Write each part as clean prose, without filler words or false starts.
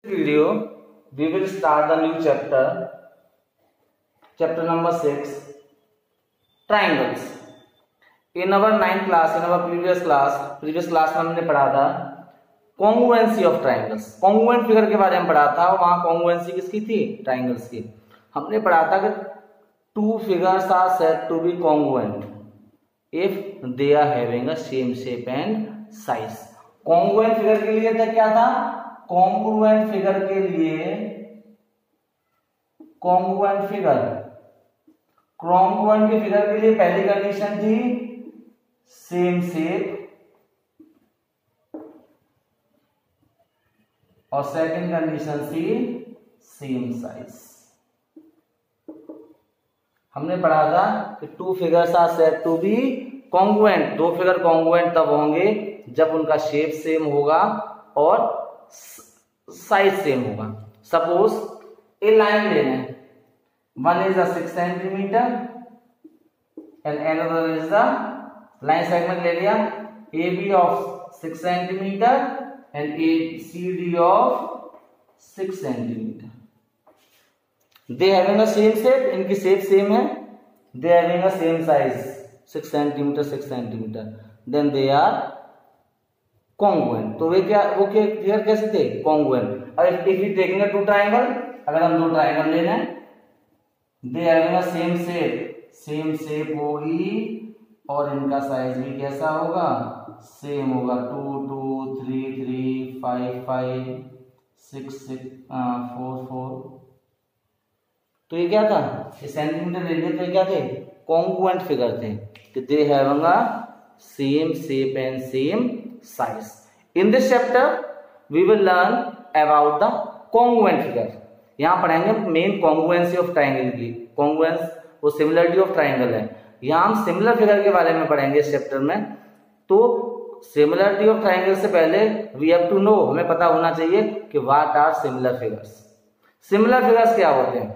video we will start the new chapter number 6, triangles. In our 9th class, in our previous class में हमने पढ़ा था congruency of triangles, congruent figure के बारे में पढ़ा था। और वहां congruency किसकी थी? ट्राइंगल्स की। हमने पढ़ा था कि two figures are said to be congruent if they are having a same shape and size. congruent figure के लिए था क्या था? कॉन्ग्रुएंट फिगर के लिए कॉन्ग्रुएंट के फिगर के लिए पहली कंडीशन थी सेम शेप और सेकंड कंडीशन थी सेम साइज। हमने पढ़ा था कि two figures are said to be congruent, दो फिगर कॉन्ग्रुएंट तब होंगे जब उनका शेप सेम होगा और साइज सेम होगा। सपोज ए लाइन लेना है, one is 6 centimetre and another is the line segment ले लिया a b of 6 centimetre and a c d of 6 centimetre. They having a same shape, इनकी shape same है, they having a same size 6 centimetre, then they are congruent. तो वे क्या वो figure कैसे थे? कॉन्ग्रुएंट। अब if we taking two triangle, अगर हम दो ट्रायंगल लेना है, they having a same shape होगी और इनका साइज भी कैसा होगा? सेम होगा। 2 2 3 3 5 5 6 6 4 4। तो ये क्या था? ये सेंटीमीटर ले लिए तो ये क्या थे? कॉन्ग्रुएंट फिगर थे कि दे having a same shape and same size. In this chapter we will learn about the congruent figure. यहाँ पढ़ेंगे मेन congruency of triangle की। congruence वो similarity of triangle है। यहाँ हम similar figure के बारे में पढ़ेंगे इस चैप्टर में। तो similarity of triangle से पहले we have to know, हमें पता होना चाहिए कि what are similar figures. similar figures क्या होते हैं?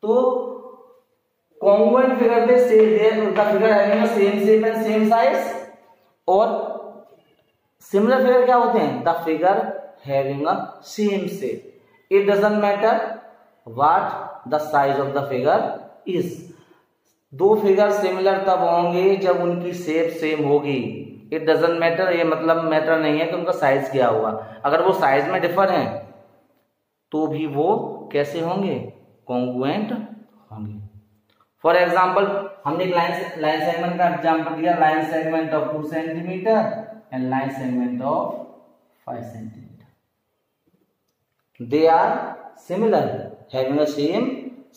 तो congruent figure थे the figure having a same shape and same size, और सिमिलर फिगर क्या होते हैं? The figure having a same shape. It doesn't matter what the size of the figure is. दो फिगर सिमिलर तब होंगे जब उनकी शेप सेम होगी। इट डजंट मैटर, ये मतलब मैटर नहीं है कि उनका साइज क्या होगा। अगर वो साइज में डिफर हैं तो भी वो कैसे होंगे? कॉन्ग्रुएंट होंगे। फॉर एग्जाम्पल हमने एक लाइन सेगमेंट का एग्जाम्पल दिया, line segment of 2 centimetre and line segment of 5 centimeter. They are similar, having a same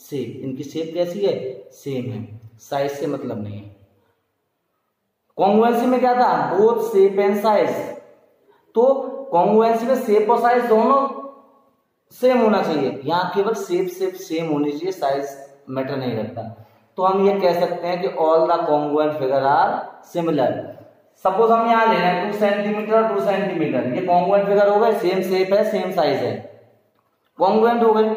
shape. इनकी शेप कैसी है? सेम है, साइज से मतलब नहीं है। कॉन्ग्रुएंसी में क्या था? Both shape and size. तो कॉन्ग्रुएंसी में शेप और साइज दोनों सेम होना चाहिए। यहाँ केवल शेप सेम होनी चाहिए, साइज मैटर नहीं रखता। तो हम ये कह सकते हैं कि all the congruent figure are similar. Suppose हम यहाँ ले रहे हैं 2 सेंटीमीटर और 2 सेंटीमीटर, ये कॉन्ग्रुएंट फिगर हो गए, सेम शेप है सेम साइज है, कॉन्ग्रुएंट हो गए।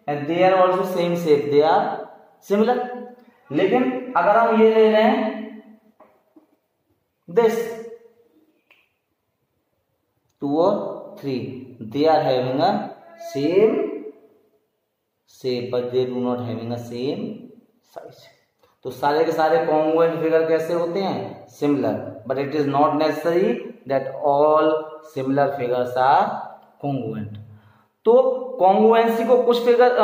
And they are also same shape, they are similar. लेकिन अगर हम ये ले रहे हैं दिस 2 और 3, they are having a same shape but they do not having a same size. तो सारे के सारे कॉन्ग्रुएंट फिगर कैसे होते हैं? Similar, but it is not necessary that all similar figures are congruent. तो कॉन्ग्रुएंसी को कुछ फिगर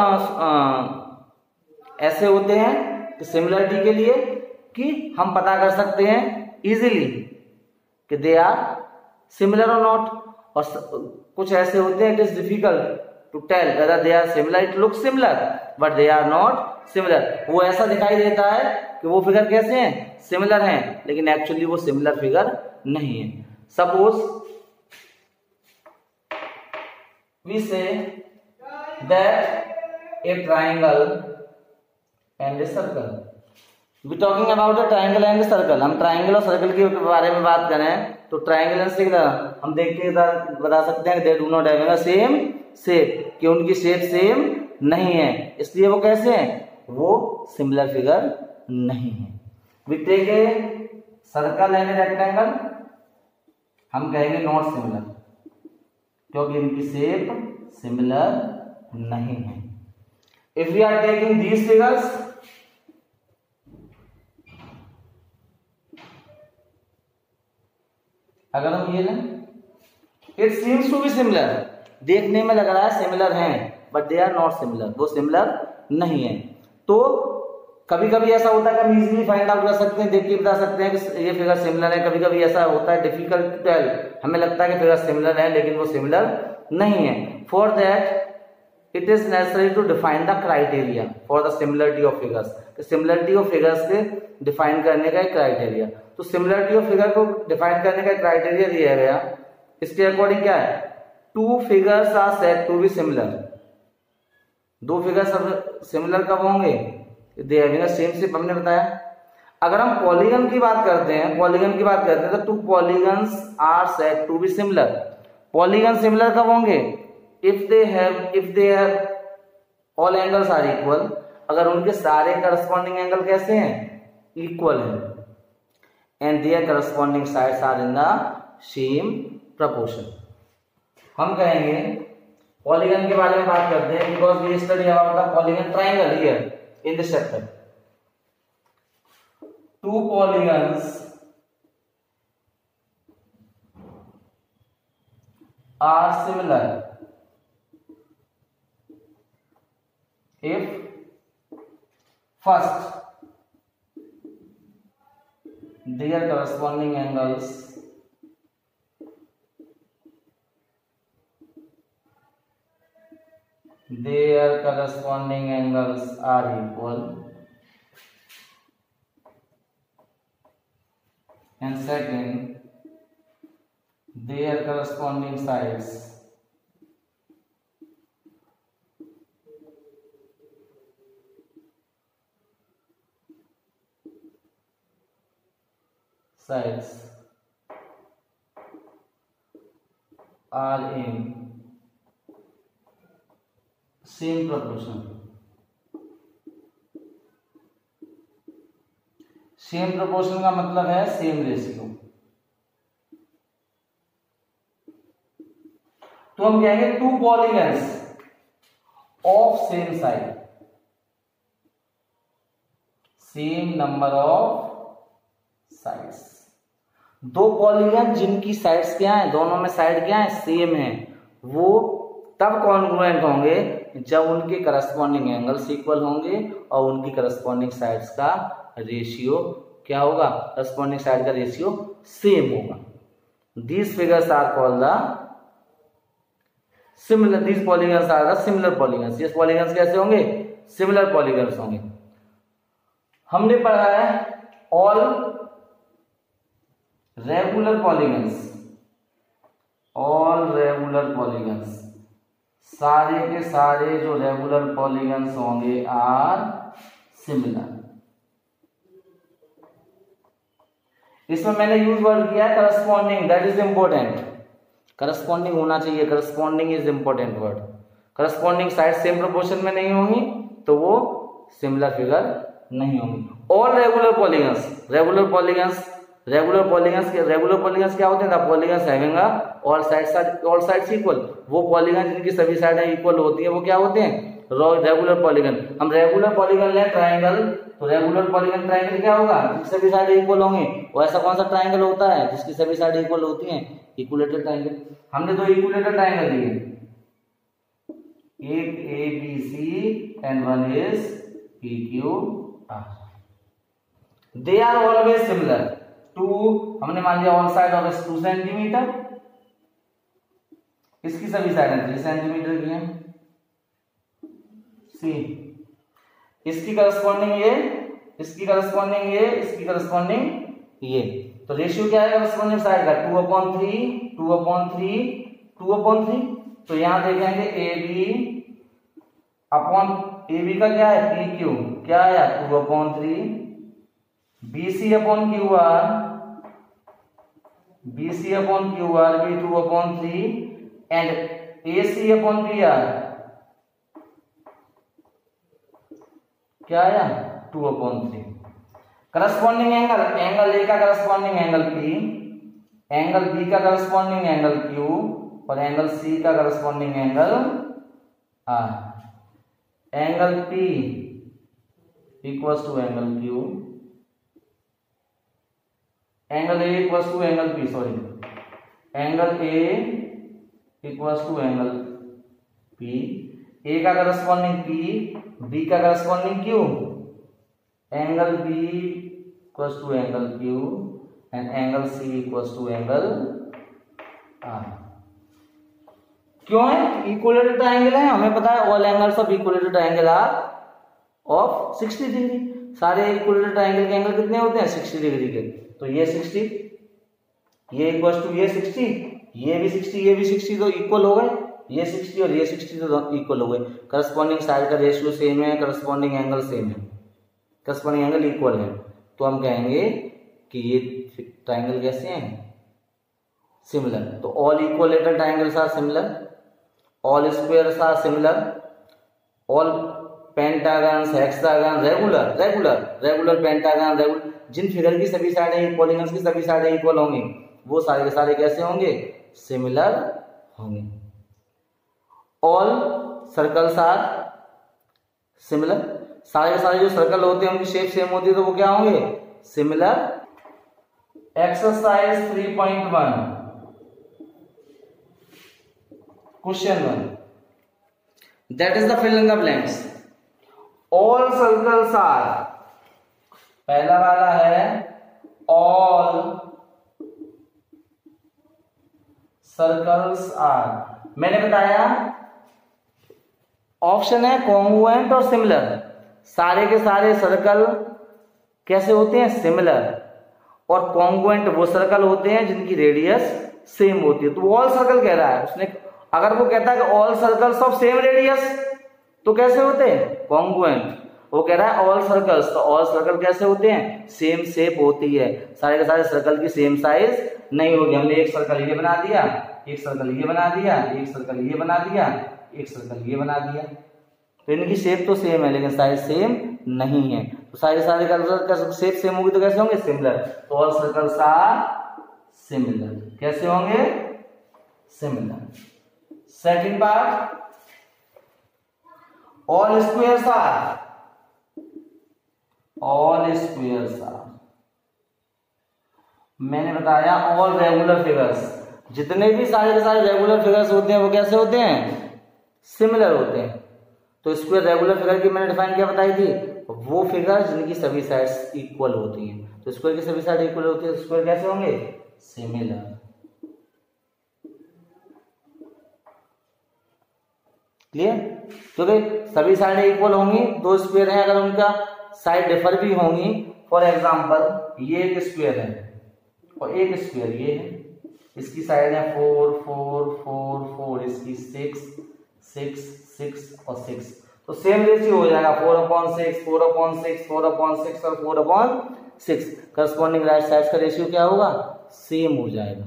ऐसे होते हैं कि सिमिलरिटी के लिए कि हम पता कर सकते हैं इजीली कि दे आर सिमिलर और नॉट, और कुछ ऐसे होते हैं it is difficult to tell whether they are similar. It looks similar but they are not similar. वो ऐसा दिखाई देता है कि वो फिगर कैसे हैं? सिमिलर हैं, लेकिन एक्चुअली वो सिमिलर फिगर नहीं है। Suppose we say that a triangle and a circle. We talking about a triangle and a circle. हम ट्राइंगल और सर्कल के बारे में बात करें तो ट्राइंगल एंड सर्कल हम देख के बता सकते हैं कि दे do not having a same shape, कि उनकी शेप सेम नहीं है, इसलिए वो कैसे हैं? वो सिमिलर फिगर नहीं है। We take a circle and a rectangle, हम कहेंगे नॉट सिमिलर। क्योंकि इनकी शेप सिमिलर नहीं है। If we are taking these figures, अगर हम ये लें, it seems to be similar, देखने में लग रहा है सिमिलर हैं, but they are not similar, वो सिमिलर नहीं है। तो कभी कभी ऐसा होता है कि हम इजीली फाइंड आउट कर सकते हैं, देख के बता सकते हैं कि ये फिगर सिमिलर है। कभी कभी ऐसा होता है डिफिकल्ट टू टेल, हमें लगता है कि फिगर सिमिलर है लेकिन वो सिमिलर नहीं है। For that it is necessary to define the criteria for the similarity of figures. Similarity of figures के डिफाइन करने का एक क्राइटेरिया, तो सिमिलरिटी ऑफ फिगर को डिफाइन करने का क्राइटेरिया दिया गया। इसके अकॉर्डिंग क्या है, two figures are said to be similar, दो फिगर्स सिमिलर कब होंगे, दे हैविंग सेम शेप, हमने बताया। अगर हम पॉलीगन की बात करते हैं, पॉलीगन की बात करते हैं तो two polygons are said to be similar. Polygon similar कब होंगे, if they have all angles are equal, अगर उनके सारे करस्पॉन्डिंग एंगल कैसे हैं, इक्वल है, and their corresponding sides are in the same proportion. हम कहेंगे पॉलीगन के बारे में बात करते हैं, because we study about the polygon triangle here in this chapter. Two polygons are similar if first their corresponding angles are equal, and second their corresponding sides are in same proportion. Same proportion का मतलब है same ratio. तो हम कहेंगे to polygons of same side, same number of sides. दो polygon जिनकी sides क्या है, दोनों में साइड क्या है, सेम है, वो तब कॉन्ग्रुएंट होंगे जब उनके करस्पॉन्डिंग एंगल्स इक्वल होंगे और उनकी करस्पॉन्डिंग साइड्स का रेशियो क्या होगा, करस्पॉन्डिंग साइड का रेशियो सेम होगा। These figures are called the similar, these polygons are the similar polygons. ये पॉलीगन्स कैसे होंगे, सिमिलर पॉलीगन्स होंगे। हमने पढ़ा है all regular polygons, all regular polygons, सारे के सारे जो रेगुलर पॉलीगन्स होंगे आर सिमिलर। इसमें मैंने यूज वर्ड किया है corresponding, that is important. Corresponding होना चाहिए, corresponding is important word. Corresponding side same proportion में नहीं होंगी तो वो सिमिलर फिगर नहीं होंगी। All regular polygons, regular polygons क्या होते हैं, the polygons having all sides equal. वो पॉलीगन जिनकी सभी साइडें इक्वल होती हैं वो क्या होते हैं, रेगुलर पॉलीगन। हम रेगुलर पॉलीगन लें ट्रायंगल, तो रेगुलर पॉलीगन ट्रायंगल क्या होगा, जिसकी सभी साइडें इक्वल होंगी। और ऐसा कौन सा ट्रायंगल होता है जिसकी सभी साइडें इक्वल होती हैं, इक्विलेटरल ट्रायंगल। हमने दो इक्विलेटरल ट्रायंगल दिए, एक ABC and one is PQR। They are always similar to, हमने मान लिया ऑन साइड ऑफ 2 सेंटीमीटर, इसकी सभी साइडें 3 सेंटीमीटर की हैं, सी इसकी करस्पॉन्डिंग ये, इसकी करस्पॉन्डिंग ये, इसकी करस्पॉन्डिंग ये। तो रेशियो क्या है करस्पॉन्डिंग साइड का, 2/3 2/3 2/3। तो यहां देखेंगे AB का क्या है PQ, क्या आया 2/3, BC/QR भी 2/3 एंड AC/PR क्या आया 2/3। करस्पॉन्डिंग एंगल, एंगल A का corresponding angle P, angle B का करस्पॉन्डिंग एंगल Q और एंगल सी का corresponding angle R, angle P equals to angle Q, angle A equals to angle P, sorry, angle A equals to angle P, A का corresponding P, B का corresponding Q, angle B equals to angle Q and angle C equals to angle R. क्यों है? Equilateral triangle है, हमें पता है all angles of equilateral triangle are of 60 degree. सारे equilateral triangle के एंगल कितने होते हैं? 60 डिग्री के। तो ये 60, ये इक्वल्स टू ये 60, ये भी 60, ये भी 60, तो इक्वल हो गए। ये 60 और ये 60 तो इक्वल हो गए। करस्पॉन्डिंग साइड का रेशियो सेम है, करस्पॉन्डिंग एंगल सेम है, करस्पॉन्डिंग एंगल इक्वल है। तो हम कहेंगे कि ये ट्रायंगल कैसे हैं? सिमिलर। तो all equilateral triangles are similar, all squares are similar, all pentagons, hexagon, regular regular regular pentagon, regular, जिन फिगर की सभी साइडें, पॉलीगन्स की सभी साइडें इक्वल होंगी, वो सारे के सारे कैसे होंगे? सिमिलर होंगे। ऑल सर्कल्स आर सिमिलर, सारे के सारे जो सर्कल होते हैं उनकी शेप सेम होती है, तो वो क्या होंगे? Similar. Exercise 3.1 question 1, that is the fill in the blanks. All circles are, पहला वाला है ऑल सर्कल्स आर, मैंने बताया ऑप्शन है कॉन्ग्रुएंट और सिमिलर। सारे के सारे सर्कल कैसे होते हैं? सिमिलर। और कॉन्ग्रुएंट वो सर्कल होते हैं जिनकी रेडियस सेम होती है। तो ऑल सर्कल कह रहा है उसने, अगर वो कहता है कि all circles of same radius, तो कैसे होते हैं? कॉन्ग्रुएंट। वो कह रहा है ऑल सर्कल्स, तो ऑल सर्कल कैसे होते हैं? सेम शेप होती है, सारे के सारे सर्कल की सेम साइज नहीं होगी। हमने एक सर्कल ये बना दिया, एक सर्कल ये बना दिया, एक सर्कल ये बना दिया, एक सर्कल ये बना दिया, तो इनकी शेप तो सेम है लेकिन साइज सेम नहीं है। तो सारे सारे का शेप सेम होगी तो कैसे होंगे? सिमिलर। तो ऑल सर्कल्स आर सिमिलर। कैसे होंगे? Similar. Second part, all squares are, all squares are, मैंने बताया ऑल रेगुलर फिगर्स, जितने भी सारे के सारे रेगुलर फिगर्स होते हैं वो कैसे होते हैं? सिमिलर होते हैं। तो स्क्वायर रेगुलर फिगर की मैंने डिफाइन क्या बताई थी? वो फिगर जिनकी सभी साइड्स इक्वल होती हैं। तो स्क्वायर की सभी साइड इक्वल होती है, स्क्वायर कैसे होंगे? सिमिलर। क्लियर? क्योंकि सभी साइडें इक्वल होंगी, दो स्क्वायर हैं, अगर उनका साइड डिफर भी होंगी, फॉर एग्जांपल ये एक स्क्वायर है और एक स्क्वायर ये है, इसकी साइड है 4 4 4 4, इसकी 6 6 6 और 6, तो सेम रेशियो हो जाएगा 4/6 4/6 4/6 और 4/6। करस्पॉन्डिंग राइट साइड का रेशियो क्या होगा? सेम हो जाएगा।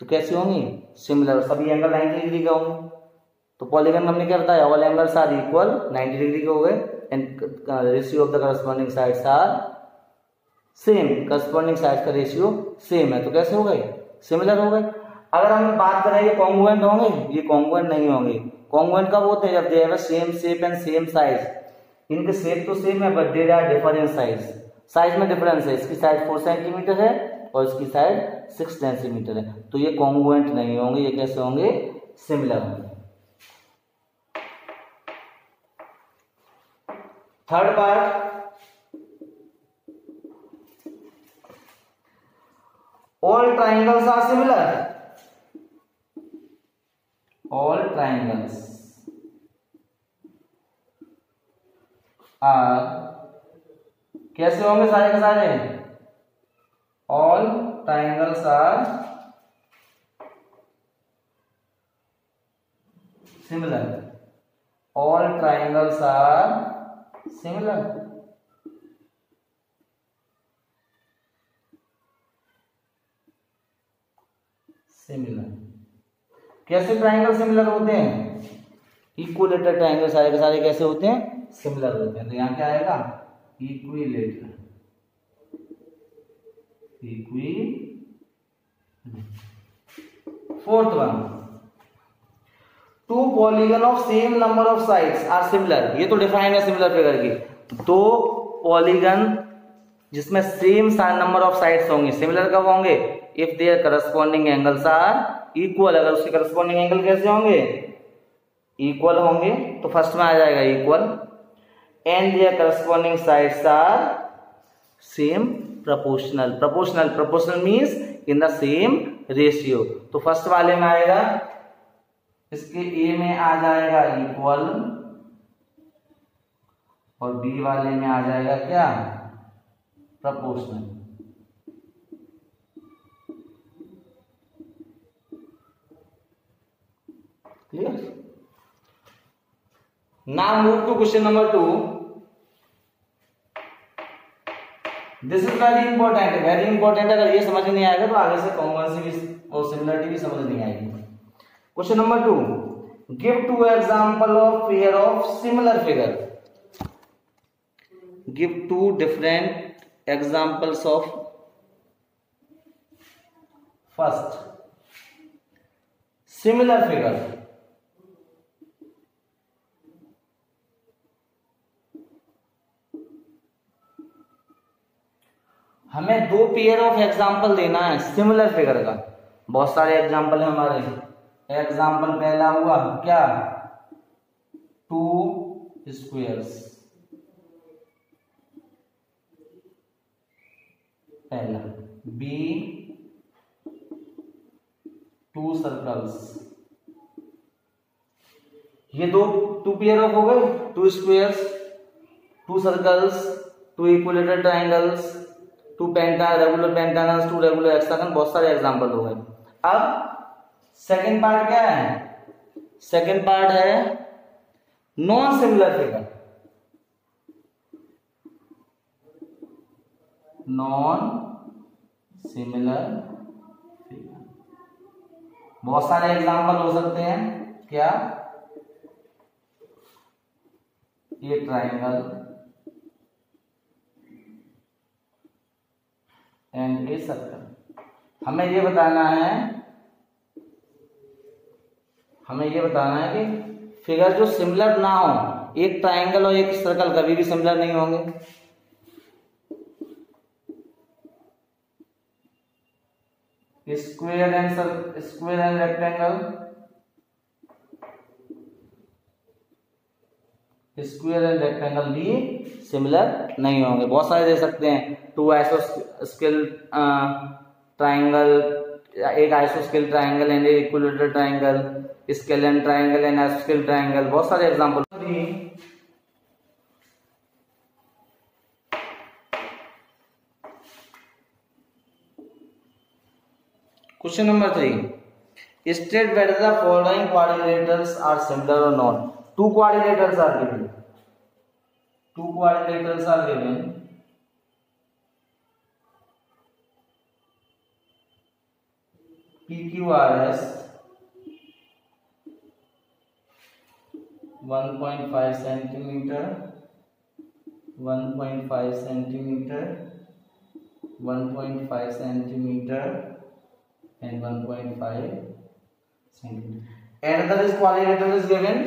तो कैसे होंगी? सिमिलर। सभी एंगल 90 डिग्री का होंगे। तो पॉलीगन हमने क्या बताया? All angles are equal, 90 degree के हो गए, and ratio of the corresponding sides are same, corresponding side का रेशियो सेम है, तो कैसे हो गए? सिमिलर हो गए। अगर हम बात करें ये कॉन्ग्रुएंट होंगे, ये कॉन्ग्रुएंट नहीं होंगे। कॉन्ग्रुएंट कब होते हैं? जब they have a same shape and same size. इनके शेप तो सेम है but they are different in size, size में डिफरेंस है। इसकी साइड 4 सेंटीमीटर है और इसकी साइड 6 सेंटीमीटर है, तो ये कॉन्ग्रुएंट नहीं होंगे। ये कैसे होंगे? सिमिलर होंगे। Third part, all triangles are similar, all triangles are कैसे होंगे? सारे के सारे all triangles are similar, all triangles are similar। Similar. कैसे ट्राइंगल सिमिलर होते हैं? इक्विलेटरल ट्राइंगल सारे के सारे कैसे होते हैं? सिमिलर होते हैं। तो यहां क्या आएगा? Equilateral, fourth one, two polygon of same number of sides are similar. ये तो डिफाइन है सिमिलर फिगर की, दो पॉलीगन जिसमें सेम नंबर ऑफ साइड्स होंगे, सिमिलर कब होंगे? If their corresponding angles are equal. अगर उसके करस्पॉन्डिंग एंगल कैसे होंगे? इक्वल होंगे। तो फर्स्ट में आ जाएगा equal, and their corresponding sides are same proportional. Proportional means in the same ratio. तो फर्स्ट वाले में आएगा, इसके ए में आ जाएगा इक्वल और बी वाले में आ जाएगा क्या? Proportional. Clear? Now move to question number 2। This is very important, very important. अगर ये समझ नहीं आएगा तो आगे से कॉन्ग्रुएंसी भी और सिमिलरिटी भी समझ नहीं आएगी। Question number 2, give two example of pair of similar figure. Give two different examples of, first similar figure, हमें दो पेयर ऑफ एग्जांपल देना है सिमिलर फिगर का। बहुत सारे एग्जांपल है हमारे। एग्जांपल पहला हुआ क्या? टू स्क्वायर्स, पहला। B two circles. ये दो टू पेयर ऑफ हो गए, two squares, two circles, two equilateral triangles, two regular pentagons, two regular hexagon. बहुत सारे एग्जांपल हो गए। अब सेकंड पार्ट क्या है? सेकंड पार्ट है non similar figure. Non similar figure, बहुत सारे एग्जांपल हो सकते हैं। क्या? ये ट्राइंगल एंड ए सर्कल। हमें ये बताना है कि फिगर जो सिमिलर ना हो, एक ट्राइंगल और एक सर्कल कभी भी सिमिलर नहीं होंगे। Square and rectangle, square and rectangle भी सिमिलर नहीं होंगे। बहुत सारे दे सकते हैं। टू आइसोस्केल ट्राइंगल, एक आइसोस्केल triangle and equilateral triangle, scalene triangle and आइसोस्केल triangle. बहुत सारे example. Question number 3, state whether the following quadrilaterals are similar or not. Two quadrilaterals are given. Two quadrilaterals are given. PQRS 1.5 centimeter, 1.5 centimeter, 1.5 centimeter and 1.5 centimeter. Another is quadrilateral is given.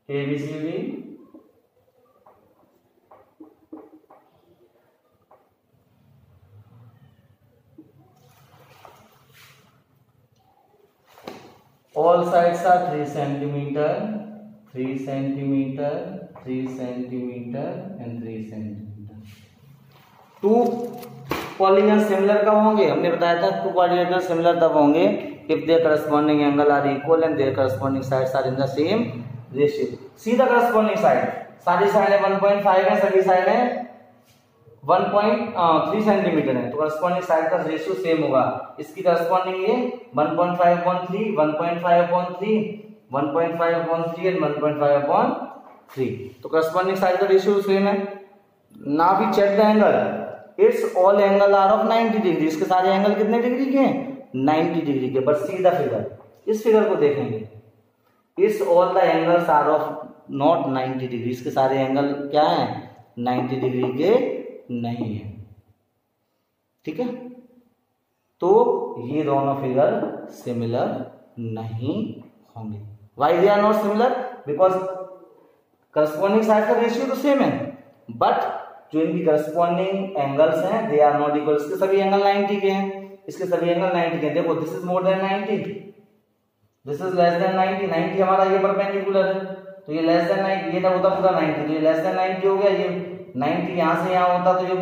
ABCD, all sides are 3 centimeter, 3 centimeter, 3 centimeter and 3 centimeter. Two polygon similar कब होंगे? हमने बताया था to quadrilateral similar तब होंगे if their corresponding angle are equal and their corresponding sides are in the same ratio. See the corresponding side, सारी साइडें 1.5 है, सभी साइडें 1.3 सेंटीमीटर है, तो करस्पॉन्डिंग साइड का रेशियो सेम होगा। इसकी करस्पॉन्डिंग ये 1.5/3, 1.5/3, 1.5/3 एंड 1.5/3। तो करस्पॉन्डिंग साइड का रेशियो सेम है। ना भी check the angle, its all angle are of 90 degree. इसके सारे एंगल कितने डिग्री के हैं? 90 डिग्री के। बट सी द फिगर, इस फिगर को देखेंगे, its all the angles are of not 90 degree. इसके सारे एंगल क्या हैं? 90 डिग्री के नहीं है। ठीक है, तो ये दोनों फिगर सिमिलर नहीं होंगे। Why they are not similar? Because corresponding side का रेशियो तो सेम है, बट जो इनकी करस्पॉन्डिंग एंगल्स हैं दे आर नॉट इक्वल। इसके सभी एंगल 90 के हैं, इसके सभी एंगल 90 के हैं। देखो this is more than 90, this is less than 90। 90 हमारा ये परपेंडिकुलर है, तो ये लेस देन 90, ये ना होता पूरा 90, तो ये लेस देन 90 हो गया। ये 90 यहां से यहां होता तो ये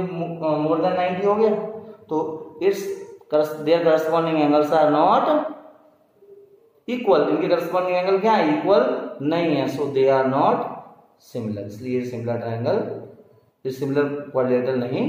मोर देन 90 हो गया। तो its their corresponding angles are not equal. इनके करस्पॉन्डिंग एंगल क्या है? इक्वल नहीं है, so they are not similar. इसलिए सिमिलर ट्रायंगल, सिमिलर क्वाड्रिलेटरल नहीं